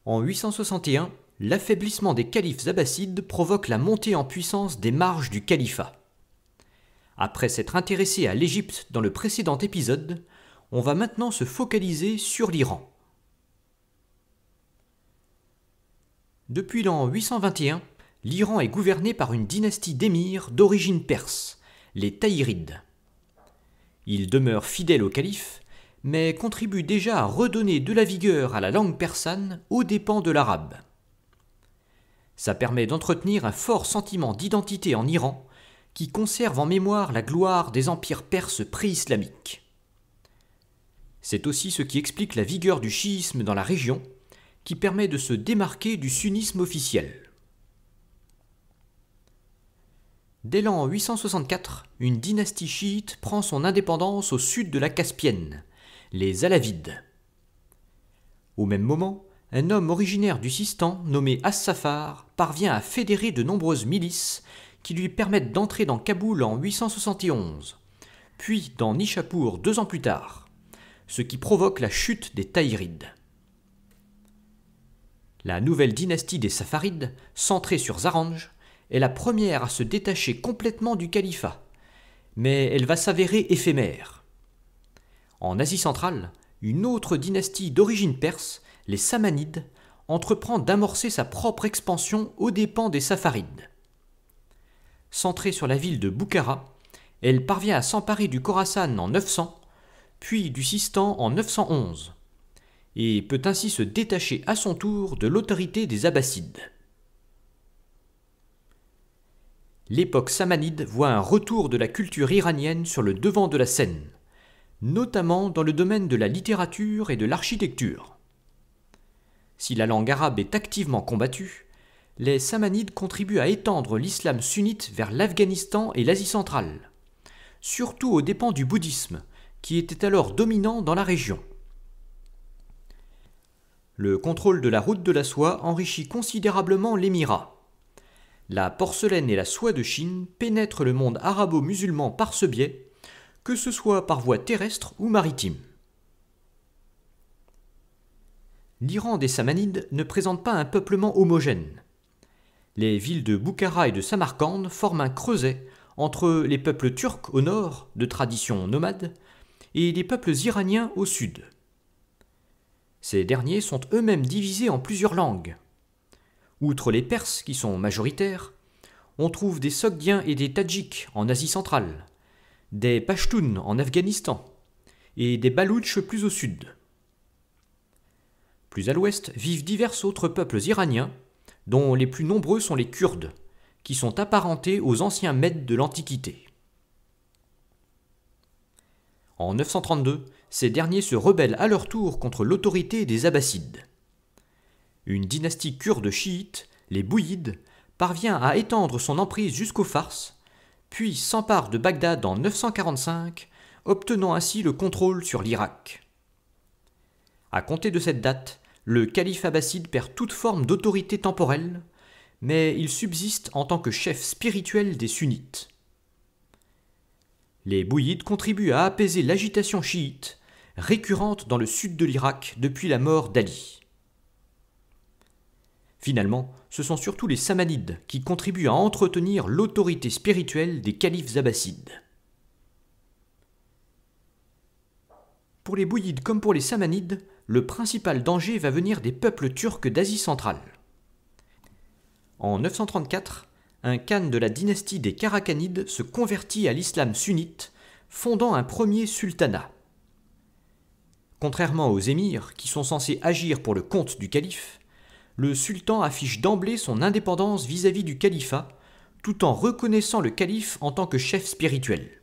En 861, l'affaiblissement des califes abbassides provoque la montée en puissance des marges du califat. Après s'être intéressé à l'Égypte dans le précédent épisode, on va maintenant se focaliser sur l'Iran. Depuis l'an 821, l'Iran est gouverné par une dynastie d'émirs d'origine perse, les Tahirides. Ils demeurent fidèles au calife, mais contribuent déjà à redonner de la vigueur à la langue persane aux dépens de l'arabe. Ça permet d'entretenir un fort sentiment d'identité en Iran, qui conserve en mémoire la gloire des empires perses pré-islamiques. C'est aussi ce qui explique la vigueur du chiisme dans la région, qui permet de se démarquer du sunnisme officiel. Dès l'an 864, une dynastie chiite prend son indépendance au sud de la Caspienne, les Alavides. Au même moment, un homme originaire du Sistan, nommé As-Safar, parvient à fédérer de nombreuses milices qui lui permettent d'entrer dans Kaboul en 871, puis dans Nishapur 2 ans plus tard, ce qui provoque la chute des Tahirides. La nouvelle dynastie des Safarides, centrée sur Zaranj, est la première à se détacher complètement du califat, mais elle va s'avérer éphémère. En Asie centrale, une autre dynastie d'origine perse, les Samanides, entreprend d'amorcer sa propre expansion aux dépens des Safarides. Centrée sur la ville de Boukhara, elle parvient à s'emparer du Khorasan en 900, puis du Sistan en 911, et peut ainsi se détacher à son tour de l'autorité des Abbassides. L'époque samanide voit un retour de la culture iranienne sur le devant de la scène, notamment dans le domaine de la littérature et de l'architecture. Si la langue arabe est activement combattue, les Samanides contribuent à étendre l'islam sunnite vers l'Afghanistan et l'Asie centrale, surtout aux dépens du bouddhisme, qui était alors dominant dans la région. Le contrôle de la route de la soie enrichit considérablement l'émirat. La porcelaine et la soie de Chine pénètrent le monde arabo-musulman par ce biais, que ce soit par voie terrestre ou maritime. L'Iran des Samanides ne présente pas un peuplement homogène. Les villes de Boukhara et de Samarcande forment un creuset entre les peuples turcs au nord, de tradition nomade, et les peuples iraniens au sud. Ces derniers sont eux-mêmes divisés en plusieurs langues. Outre les Perses qui sont majoritaires, on trouve des Sogdiens et des Tadjiks en Asie centrale, des Pashtuns en Afghanistan et des Baloutches plus au sud. Plus à l'ouest vivent divers autres peuples iraniens, dont les plus nombreux sont les Kurdes, qui sont apparentés aux anciens Mèdes de l'Antiquité. En 932, ces derniers se rebellent à leur tour contre l'autorité des Abbassides. Une dynastie kurde chiite, les Bouyides, parvient à étendre son emprise jusqu'au Fars, puis s'empare de Bagdad en 945, obtenant ainsi le contrôle sur l'Irak. À compter de cette date, le calife abbasside perd toute forme d'autorité temporelle, mais il subsiste en tant que chef spirituel des sunnites. Les Bouyides contribuent à apaiser l'agitation chiite, récurrente dans le sud de l'Irak depuis la mort d'Ali. Finalement, ce sont surtout les Samanides qui contribuent à entretenir l'autorité spirituelle des califes abbassides. Pour les Bouyides comme pour les Samanides, le principal danger va venir des peuples turcs d'Asie centrale. En 934, un khan de la dynastie des Karakhanides se convertit à l'islam sunnite, fondant un premier sultanat. Contrairement aux émirs, qui sont censés agir pour le compte du calife, le sultan affiche d'emblée son indépendance vis-à-vis du califat, tout en reconnaissant le calife en tant que chef spirituel.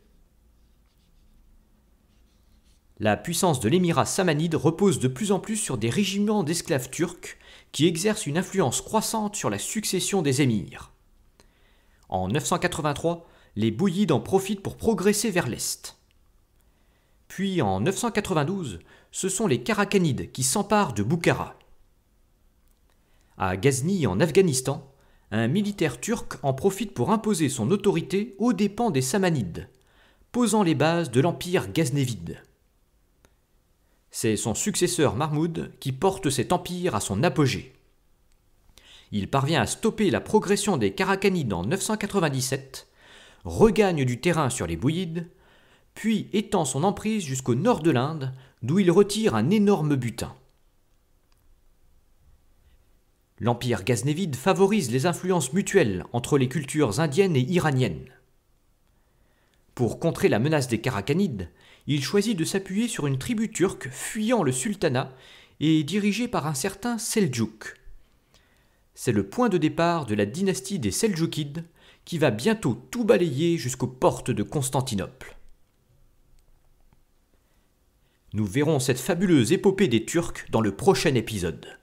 La puissance de l'émirat samanide repose de plus en plus sur des régiments d'esclaves turcs qui exercent une influence croissante sur la succession des émirs. En 983, les Bouyides en profitent pour progresser vers l'est. Puis en 992, ce sont les Karakhanides qui s'emparent de Boukhara. À Ghazni en Afghanistan, un militaire turc en profite pour imposer son autorité aux dépens des Samanides, posant les bases de l'empire ghaznévide. C'est son successeur Mahmoud qui porte cet empire à son apogée. Il parvient à stopper la progression des Karakanides en 997, regagne du terrain sur les Bouyides, puis étend son emprise jusqu'au nord de l'Inde, d'où il retire un énorme butin. L'empire ghaznévide favorise les influences mutuelles entre les cultures indiennes et iraniennes. Pour contrer la menace des Karakanides, il choisit de s'appuyer sur une tribu turque fuyant le sultanat et dirigée par un certain Seldjouk. C'est le point de départ de la dynastie des Seldjoukides qui va bientôt tout balayer jusqu'aux portes de Constantinople. Nous verrons cette fabuleuse épopée des Turcs dans le prochain épisode.